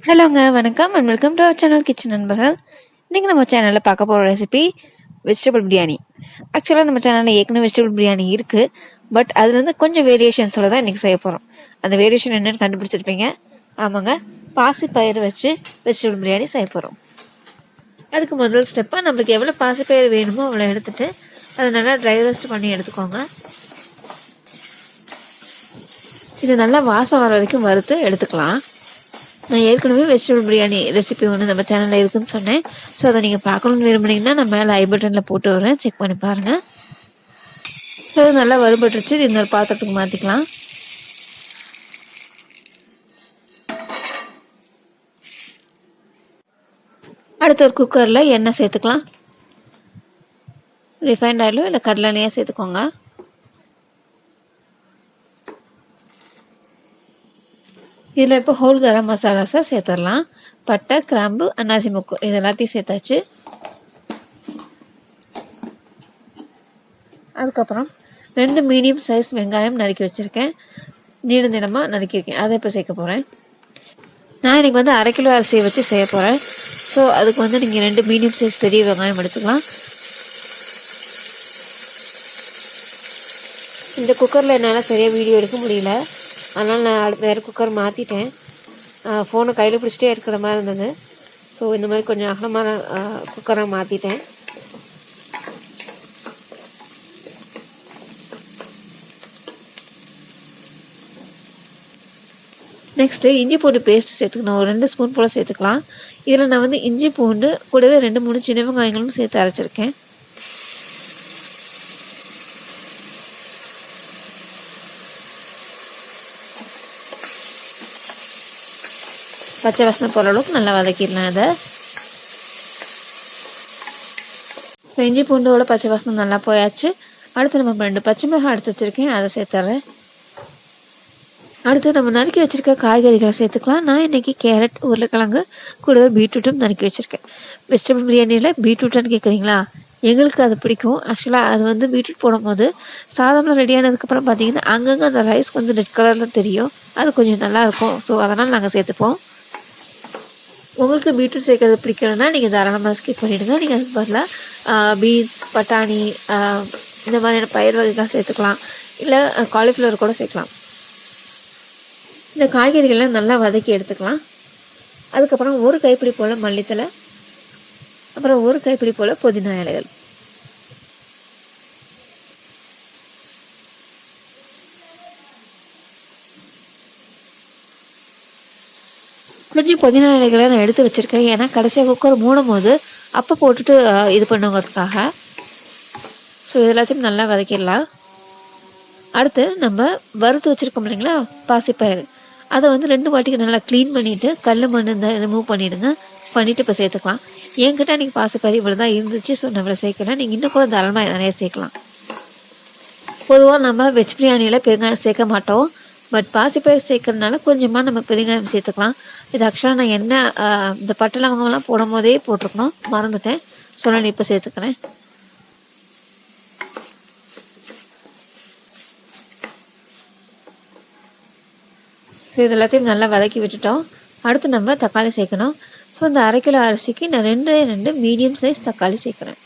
ஹலோங்க, வணக்கம் and welcome to our channel kitchen நண்பர்கள். இன்றைக்கி நம்ம சேனலில் பார்க்க போகிற ரெசிபி வெஜிடபிள் பிரியாணி. ஆக்சுவலாக நம்ம சேனலில் ஏற்கனவே வெஜிடபிள் பிரியாணி இருக்குது, பட் அதுலேருந்து கொஞ்சம் வேரியேஷன்ஸோடு தான் இன்றைக்கி செய்ய போகிறோம். அந்த வேரியேஷன் என்னென்னு கண்டுபிடிச்சிருப்பீங்க. ஆமாங்க, பாசிப்பயிறு வச்சு வெஜிடபிள் பிரியாணி செய்ய போகிறோம். அதுக்கு முதல் ஸ்டெப்பாக நம்மளுக்கு எவ்வளோ பாசிப்பயிறு வேணுமோ அவ்வளோ எடுத்துகிட்டு அதை நல்லா ட்ரை ரோஸ்ட் பண்ணி எடுத்துக்கோங்க. இது நல்லா வாசம் வர வரைக்கும் வறுத்து எடுத்துக்கலாம். நான் ஏற்கனவே வெஜிடபிள் பிரியாணி ரெசிபி ஒன்று நம்ம சேனலில் இருக்குதுன்னு சொன்னேன். ஸோ அதை நீங்கள் பார்க்கணுன்னு விரும்புனீங்கன்னா நான் மேலே ஐ பட்டனில் போட்டு வரேன், செக் பண்ணி பாருங்கள். ஸோ அது நல்லா வறுபட்டுருச்சு. இது இன்னொரு பாத்திரத்துக்கு மாற்றிக்கலாம். அடுத்த ஒரு குக்கரில் எண்ணெய் சேர்த்துக்கலாம். ரிஃபைண்ட் ஆயிலோ இல்லை கடலை எண்ணெயோ சேர்த்துக்கோங்க. இதில் இப்போ ஹோல் கரம் மசாலாஸை சேர்த்துடலாம். பட்டை, கிராம்பு, அன்னாசி மொக்கு இது எல்லாத்தையும் சேர்த்தாச்சு. அதுக்கப்புறம் 2 மீடியம் சைஸ் வெங்காயம் நறுக்கி வச்சுருக்கேன், நீள நீளமாக நறுக்கியிருக்கேன். அதை இப்போ சேர்க்க போகிறேன். நான் இன்றைக்கி வந்து 1/2 கிலோ அரிசியை வச்சு செய்ய போகிறேன். ஸோ அதுக்கு வந்து நீங்கள் 2 மீடியம் சைஸ் பெரிய வெங்காயம் எடுத்துக்கலாம். இந்த குக்கரில் என்னால் சரியாக வீடியோ எடுக்க முடியல, அதனால் நான் வேறு குக்கர் மாற்றிட்டேன். ஃபோனை கையில் பிடிச்சிட்டே இருக்கிற மாதிரி இருந்தது. ஸோ இந்த மாதிரி கொஞ்சம் அகலமான குக்கராக மாற்றிட்டேன். நெக்ஸ்ட்டு இஞ்சி பூண்டு பேஸ்ட் சேர்த்துக்கணும். ஒரு 2 ஸ்பூன் போல் சேர்த்துக்கலாம். இதில் நான் வந்து இஞ்சி பூண்டு கூடவே 2-3 சின்ன வெங்காயங்களும் சேர்த்து அரைச்சிருக்கேன். பச்சை வாசனை போகிற அளவுக்கு நல்லா வதக்கிடலாம் அதை. ஸோ இஞ்சி பூண்டோட பச்சை வாசனை நல்லா போயாச்சு. அடுத்து நம்ம 2 பச்சை மிளகாய் எடுத்து வச்சுருக்கேன், அதை சேர்த்துறேன். அடுத்து நம்ம நறுக்கி வச்சுருக்க காய்கறிகளை சேர்த்துக்கலாம். நான் இன்றைக்கி கேரட், உருளைக்கிழங்கு கூடவே பீட்ரூட்டும் நறுக்கி வச்சுருக்கேன். வெஜிடபிள் பிரியாணியில் பீட்ரூட்டான்னு கேட்குறீங்களா? எங்களுக்கு அது பிடிக்கும். ஆக்சுவலாக அது வந்து பீட்ரூட் போடும்போது சாதம்லாம் ரெடியானதுக்கப்புறம் பார்த்திங்கன்னா அங்கங்கே அந்த ரைஸ் வந்து ரெட் கலரில் தெரியும். அது கொஞ்சம் நல்லாயிருக்கும். ஸோ அதனால் நாங்கள் சேர்த்துப்போம். உங்களுக்கு பீட்ரூட் சேர்க்கறது பிடிக்கலன்னா நீங்கள் தாராளமாக ஸ்கிப் பண்ணிவிடுங்க. நீங்கள் அதுக்கு பதிலாக பீன்ஸ், பட்டாணி இந்த மாதிரியான பயிர் வகைகள் சேர்த்துக்கலாம், இல்லை காலிஃப்ளவர் கூட சேர்க்கலாம். இந்த காய்கறிகளை நல்லா வதக்கி எடுத்துக்கலாம். அதுக்கப்புறம் 1 கைப்பிடி போல் மல்லித்தலை, அப்புறம் 1 கைப்பிடி போல் புதினா இலைகள். கொஞ்சம் புதினா இலைகளை நான் எடுத்து வச்சுருக்கேன், ஏன்னா கடைசியாக குக்கர் மூடும் போது அப்போ போட்டுட்டு இது பண்ணுங்கிறதுக்காக. ஸோ இது எல்லாத்தையும் நல்லா வதக்கிடலாம். அடுத்து நம்ம வறுத்து வச்சுருக்கோம் இல்லைங்களா பாசிப்பயிறு, அதை வந்து 2 வாட்டிக்கு நல்லா க்ளீன் பண்ணிவிட்டு கல் மண் இந்த ரிமூவ் பண்ணிவிடுங்க. பண்ணிவிட்டு இப்போ சேர்த்துக்கலாம். என்கிட்ட அன்றைக்கி பாசிப்பயிறு இவ்வளோ தான் இருந்துச்சு, ஸோ நான் இவ்வளோ சேர்க்கலாம். நீங்கள் இன்னும் கூட தாராளமாக நிறைய சேர்க்கலாம். பொதுவாக நம்ம வெஜ் பிரியாணியில் பெருங்காயம் சேர்க்க மாட்டோம், பட் பாசிப்பயிறு சேர்க்கறதுனால கொஞ்சமாக நம்ம பெருங்காயம் சேர்த்துக்கலாம். இது ஆக்சுவலாக நான் என்ன இந்த பட்டை லவங்கம்லாம் போடும் போதே போட்டிருக்கணும், மறந்துட்டேன். ஸோ நான் இப்போ சேர்த்துக்கிறேன். ஸோ இது எல்லாத்தையும் நல்லா வதக்கி விட்டுட்டோம். அடுத்து நம்ம தக்காளி சேர்க்கணும். ஸோ இந்த 1/2 கிலோ அரிசிக்கு நான் 2 மீடியம் சைஸ் தக்காளி சேர்க்குறேன்.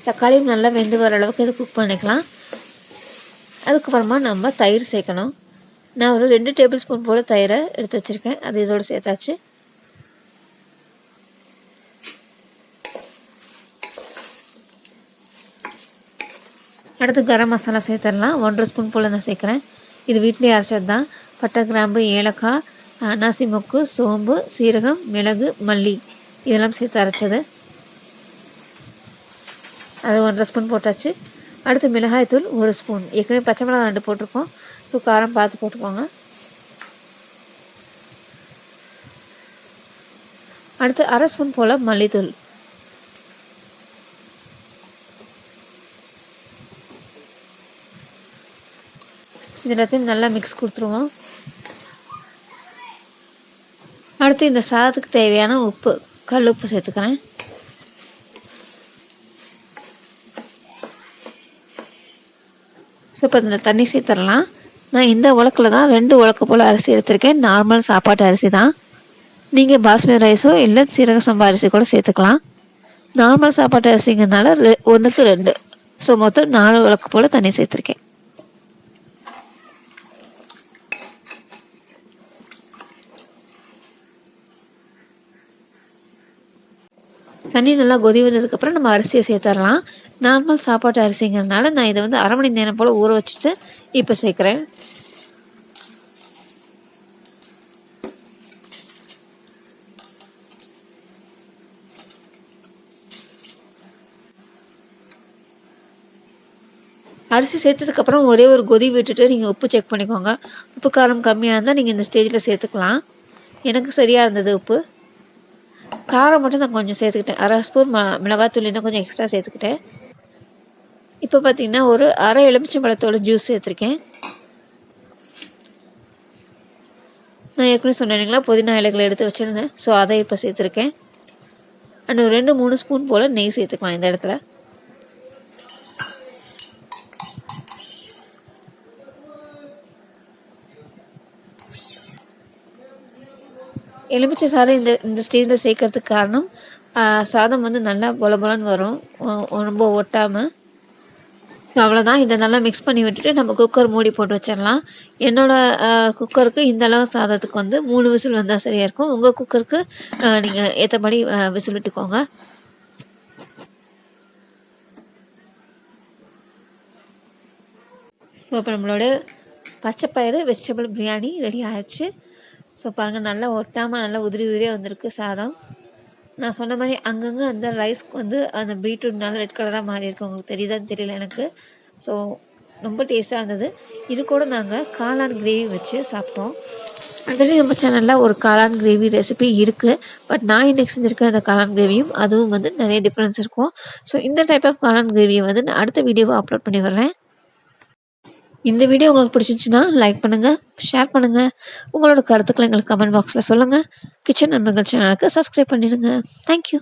தக்காளியும் நல்லா வெந்து வர அளவுக்கு இது குக் பண்ணிக்கலாம். அதுக்கப்புறமா நம்ம தயிர் சேர்க்கணும். நான் ஒரு 2 டேபிள் ஸ்பூன் போல் தயிரை எடுத்து வச்சுருக்கேன், அது இதோடு சேர்த்தாச்சு. அடுத்து கரம் மசாலா சேர்த்துடலாம். 1.5 ஸ்பூன் போல் நான் சேர்க்குறேன். இது வீட்டிலே அரைச்சது தான். பட்டை, கிராம்பு, ஏலக்காய், அன்னாசி மொக்கு, சோம்பு, சீரகம், மிளகு, மல்லி இதெல்லாம் சேர்த்து அரைச்சது. அது 1.5 ஸ்பூன் போட்டாச்சு. அடுத்து மிளகாய்த்தூள் 1 ஸ்பூன். ஏற்கனவே பச்சை மிளகாய் 2 போட்டிருக்கோம், ஸோ காரம் பார்த்து போட்டுக்கோங்க. அடுத்து 1/2 ஸ்பூன் போல் மல்லித்தூள். இது எல்லாத்தையும் நல்லா மிக்ஸ் கொடுத்துருவோம். அடுத்து இந்த சாதத்துக்கு தேவையான உப்பு, கல் உப்பு சேர்த்துக்கிறேன். ஸோ இப்போ இந்த தண்ணி சேர்த்துடலாம். நான் இந்த உலக்கில் தான் 2 உலக்கு போல் அரிசி எடுத்திருக்கேன். நார்மல் சாப்பாட்டு அரிசி தான். நீங்கள் பாஸ்மதி ரைஸோ இல்லை சீரக சம்பா அரிசி கூட சேர்த்துக்கலாம். நார்மல் சாப்பாட்டு அரிசிங்கிறதுனால 1க்கு 2, ஸோ மொத்தம் 4 உலக்கு போல் தண்ணி சேர்த்துருக்கேன். தண்ணி நல்லா கொதி வந்ததுக்கப்புறம் நம்ம அரிசியை சேர்த்துடலாம். நார்மல் சாப்பாட்டு அரிசிங்கிறதுனால நான் இதை வந்து 1/2 மணி நேரம் போல் ஊற வச்சுட்டு இப்போ சேர்க்குறேன். அரிசி சேர்த்ததுக்கப்புறம் ஒரே ஒரு கொதி விட்டுட்டு நீங்கள் உப்பு செக் பண்ணிக்கோங்க. உப்பு காரம் கம்மியாக இருந்தால் நீங்கள் இந்த ஸ்டேஜில் சேர்த்துக்கலாம். எனக்கு சரியாக இருந்தது உப்பு. காரம் மட்டும் நான் கொஞ்சம் சேர்த்துக்கிட்டேன். 1/2 ஸ்பூன் மிளகாத்தூள் இன்னும் கொஞ்சம் எக்ஸ்ட்ரா சேர்த்துக்கிட்டேன். இப்போ பார்த்தீங்கன்னா ஒரு 1/2 எலுமிச்சம்பழத்தோட ஜூஸ் சேர்த்துருக்கேன். நான் ஏற்கனவே சொன்னேன் இல்லைங்களா, புதினா இலைகளை எடுத்து வச்சுருந்தேன். ஸோ அதை இப்போ சேர்த்துருக்கேன். அண்ட் ஒரு 2-3 ஸ்பூன் போல் நெய் சேர்த்துக்கலாம் இந்த இடத்துல. எலுமிச்சை சாறு இந்த ஸ்டேஜில் சேர்க்கறதுக்கு காரணம் சாதம் வந்து நல்லா பொலன்னு வரும், ரொம்ப ஒட்டாமல். ஸோ அவ்வளோதான். இதை நல்லா மிக்ஸ் பண்ணி விட்டுட்டு நம்ம குக்கர் மூடி போட்டு வச்சிடலாம். என்னோடய குக்கருக்கு இந்த அளவு சாதத்துக்கு வந்து 3 விசில் வந்தால் சரியாக இருக்கும். உங்கள் குக்கருக்கு நீங்கள் ஏற்றபடி விசில் விட்டுக்கோங்க. ஸோ இப்போ நம்மளோட பச்சைப்பயிறு வெஜிடபிள் பிரியாணி ரெடி ஆயிடுச்சு. ஸோ பாருங்கள், நல்லா ஒட்டாமல் நல்லா உதிரியாக வந்திருக்கு சாதம். நான் சொன்ன மாதிரி அங்கங்கே அந்த ரைஸ்க்கு வந்து அந்த பீட்ரூட்னால ரெட் கலராக மாறி இருக்கு. உங்களுக்கு தெரியுதான்னு தெரியல எனக்கு. ஸோ ரொம்ப டேஸ்ட்டாக இருந்தது. இது கூட நாங்கள் காளான் கிரேவி வச்சு சாப்பிட்டோம். ஆல்ரெடி நம்ம சேனலில் ஒரு காளான் கிரேவி ரெசிபி இருக்குது. பட் நான் இன்றைக்கி செஞ்சுருக்க அந்த காளான் கிரேவியும் அதுவும் வந்து நிறைய டிஃப்ரென்ஸ் இருக்கும். ஸோ இந்த டைப் ஆஃப் காளான் கிரேவியை வந்து நான் அடுத்த வீடியோவை அப்லோட் பண்ணி வர்றேன். இந்த வீடியோ உங்களுக்கு பிடிச்சிருந்துச்சுன்னா லைக் பண்ணுங்கள், ஷேர் பண்ணுங்கள். உங்களோட கருத்துக்களை எங்களுக்கு கமெண்ட் பாக்ஸில் சொல்லுங்கள். கிச்சன் நண்பர்கள் சேனலுக்கு சப்ஸ்கிரைப் பண்ணிடுங்க. தேங்க்யூ.